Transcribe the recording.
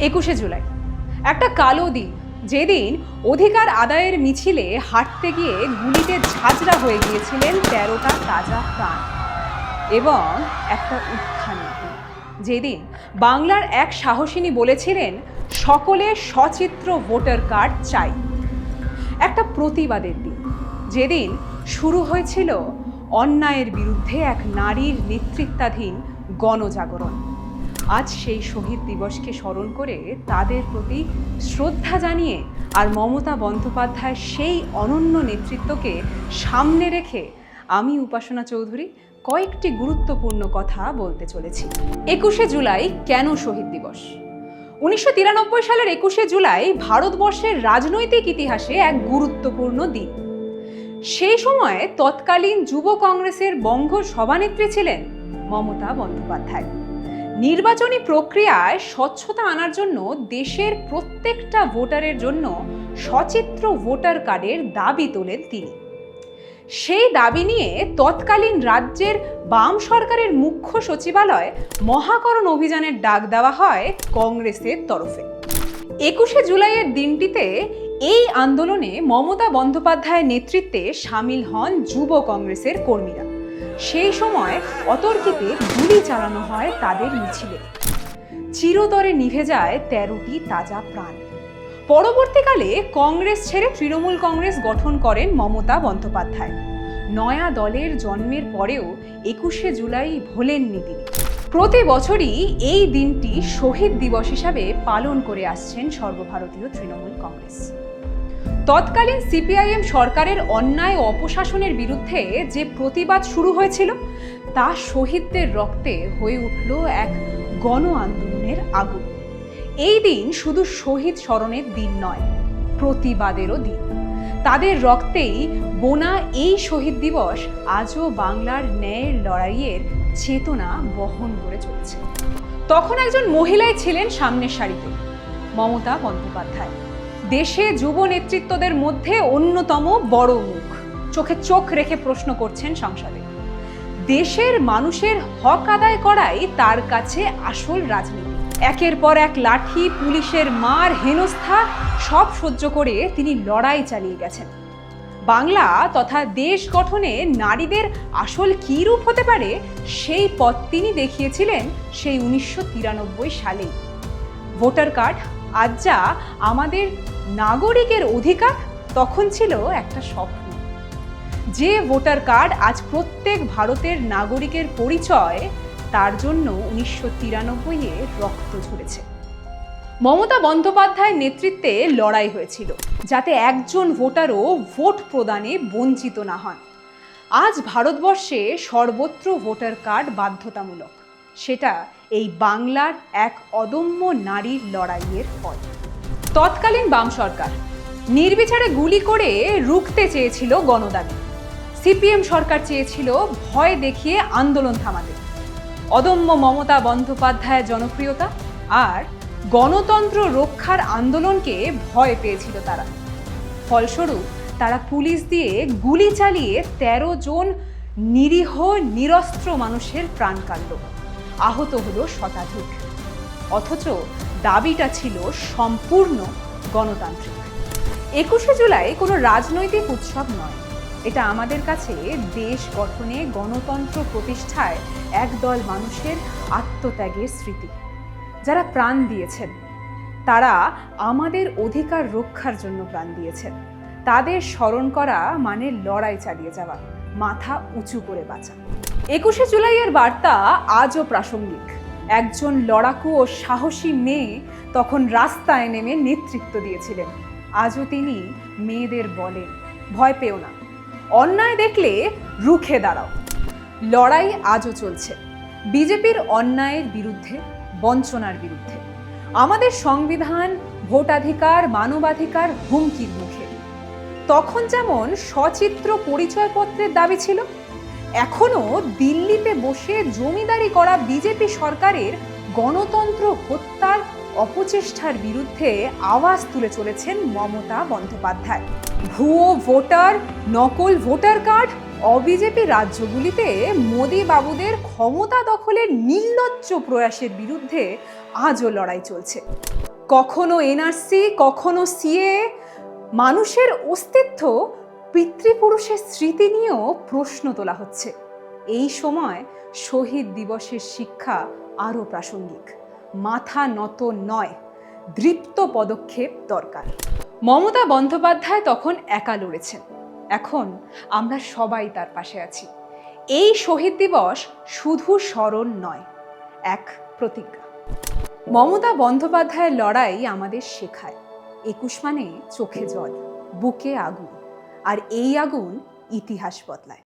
21শে জুলাই একটা কালো দিন, যেদিন অধিকার আদায়ের মিছিলে হাঁটতে গিয়ে গুলিতে ঝাঁঝরা হয়ে গিয়েছিলেন 13টা তাজা প্রাণ। এবং একটা উত্থানের দিন, যেদিন বাংলার এক সাহসিনী বলেছিলেন সকলে সচিত্র ভোটার কার্ড চাই। একটা প্রতিবাদের দিন, যেদিন শুরু হয়েছিল অন্যায়ের বিরুদ্ধে এক নারীর নেতৃত্বাধীন গণজাগরণ। আজ সেই শহীদ দিবসকে স্মরণ করে তাদের প্রতি শ্রদ্ধা জানিয়ে আর মমতা বন্দ্যোপাধ্যায়ের সেই অনন্য নেতৃত্বকে সামনে রেখে আমি উপাসনা চৌধুরী কয়েকটি গুরুত্বপূর্ণ কথা বলতে চলেছি। 21শে জুলাই কেন শহীদ দিবস? 1993 সালের 21শে জুলাই ভারতবর্ষের রাজনৈতিক ইতিহাসে এক গুরুত্বপূর্ণ দিন। সেই সময়ে তৎকালীন যুব কংগ্রেসের বঙ্গ সভানেত্রী ছিলেন মমতা বন্দ্যোপাধ্যায়। নির্বাচনী প্রক্রিয়ায় স্বচ্ছতা আনার জন্য দেশের প্রত্যেকটা ভোটারের জন্য সচিত্র ভোটার কার্ডের দাবি তোলেন তিনি। সেই দাবি নিয়ে তৎকালীন রাজ্যের বাম সরকারের মুখ্য সচিবালয় মহাকরণ অভিযানের ডাক দেওয়া হয় কংগ্রেসের তরফে। 21শে জুলাইয়ের দিনটিতে এই আন্দোলনে মমতা বন্দ্যোপাধ্যায়ের নেতৃত্বে সামিল হন যুব কংগ্রেসের কর্মীরা। সেই সময় অতর্কিতে গুলি চালানো হয় তাদের মিছিলে। চিরতরে নিভে যায় 13টি তাজা প্রাণ। পরবর্তীকালে কংগ্রেস ছেড়ে তৃণমূল কংগ্রেস গঠন করেন মমতা বন্দ্যোপাধ্যায়। নয়া দলের জন্মের পরেও 21শে জুলাই ভোলেননি তিনি। প্রতি বছরই এই দিনটি শহীদ দিবস হিসাবে পালন করে আসছেন সর্বভারতীয় তৃণমূল কংগ্রেস। তৎকালীন সিপিআইএম সরকারের অন্যায় ও অপশাসনের বিরুদ্ধে যে প্রতিবাদ শুরু হয়েছিল তা শহীদদের রক্তে হয়ে উঠল এক গণ আন্দোলনের আগুন। এই দিন শুধু শহীদ স্মরণের দিন নয়, প্রতিবাদেরও দিন। তাদের রক্তেই বোনা এই শহীদ দিবস আজও বাংলার ন্যায়ের লড়াইয়ের চেতনা বহন করে চলেছে। তখন একজন মহিলাই ছিলেন সামনের সারিতে, মমতা বন্দ্যোপাধ্যায়। দেশে যুব নেতৃত্বদের মধ্যে অন্যতম বড় মুখ, চোখে চোখ রেখে প্রশ্ন করছেন সংসদে। দেশের মানুষের হক আদায় করাই তার কাছে আসল রাজনীতি। একের পর এক লাঠি, পুলিশের মার, হেনস্থা সব সহ্য করে তিনি লড়াই চালিয়ে গেছেন। বাংলা তথা দেশ গঠনে নারীদের আসল কী রূপ হতে পারে সেই পথ তিনি দেখিয়েছিলেন সেই 1993 সালেই। ভোটার কার্ড আজ যা আমাদের নাগরিকের অধিকার, তখন ছিল একটা স্বপ্ন। যে ভোটার কার্ড আজ প্রত্যেক ভারতের নাগরিকের পরিচয়, তার জন্য 1993-এ রক্ত ঝরেছে। মমতা বন্দ্যোপাধ্যায়ের নেতৃত্বে লড়াই হয়েছিল যাতে একজন ভোটারও ভোট প্রদানে বঞ্চিত না হন। আজ ভারতবর্ষে সর্বত্র ভোটার কার্ড বাধ্যতামূলক। সেটা এই বাংলার এক অদম্য নারীর লড়াইয়ের ফল। তৎকালীন বাম সরকার নির্বিচারে গুলি করে রুখতে চেয়েছিল গণদাবি। সিপিএম সরকার চেয়েছিল ভয় দেখিয়ে আন্দোলন থামাতে। অদম্য মমতা বন্দ্যোপাধ্যায়ের জনপ্রিয়তা আর গণতন্ত্র রক্ষার আন্দোলনকে ভয় পেয়েছিল তারা। ফলস্বরূপ তারা পুলিশ দিয়ে গুলি চালিয়ে 13 জন নিরীহ নিরস্ত্র মানুষের প্রাণ কাটল। আহত হলো শতাধিক। অথচ দাবিটা ছিল সম্পূর্ণ গণতান্ত্রিক। 21শে জুলাই কোনো রাজনৈতিক উৎসব নয়, এটা আমাদের কাছে দেশ গঠনে, গণতন্ত্র প্রতিষ্ঠায় একদল মানুষের আত্মত্যাগের স্মৃতি। যারা প্রাণ দিয়েছেন তারা আমাদের অধিকার রক্ষার জন্য প্রাণ দিয়েছেন। তাদের স্মরণ করা মানে লড়াই চালিয়ে যাওয়া, মাথা উঁচু করে বাঁচা। 21শে জুলাইয়ের বার্তা আজও প্রাসঙ্গিক। একজন লড়াকু ও সাহসী মেয়ে তখন রাস্তায় নেমে নেতৃত্ব দিয়েছিলেন। আজও তিনি মেয়েদের বলেন, ভয় পেও না, অন্যায় দেখলে রুখে দাঁড়াও। লড়াই আজও চলছে বিজেপির অন্যায়ের বিরুদ্ধে, বঞ্চনার বিরুদ্ধে। আমাদের সংবিধান, ভোটাধিকার, মানবাধিকার হুমকির মুখে। তখন যেমন সচিত্র পরিচয়পত্রের দাবি ছিল, এখনো দিল্লিতে বসে জমিদারি করা বিজেপি সরকারের গণতন্ত্র হত্যার অপচেষ্টার বিরুদ্ধে আওয়াজ তুলে চলেছেন মমতা বন্দ্যোপাধ্যায়। ভুয়ো ভোটার, নকল ভোটার কার্ড, অবিজেপি রাজ্যগুলিতে মোদি বাবুদের ক্ষমতা দখলের নির্লজ্জ প্রয়াসের বিরুদ্ধে আজও লড়াই চলছে। কখনো এনআরসি, কখনো সিএ, মানুষের অস্তিত্ব, পিতৃপুরুষের স্মৃতি নিয়েও প্রশ্ন তোলা হচ্ছে। এই সময় শহীদ দিবসের শিক্ষা আরও প্রাসঙ্গিক। মাথা নত নয়, দৃপ্ত পদক্ষেপ দরকার। মমতা বন্দ্যোপাধ্যায় তখন একা লড়েছেন, এখন আমরা সবাই তার পাশে আছি। এই শহীদ দিবস শুধু স্মরণ নয়, এক প্রতিজ্ঞা। মমতা বন্দ্যোপাধ্যায়ের লড়াই আমাদের শেখায় 21 মানে চোখে জল, বুকে আগুন, আর এই আগুন ইতিহাস বদলায়।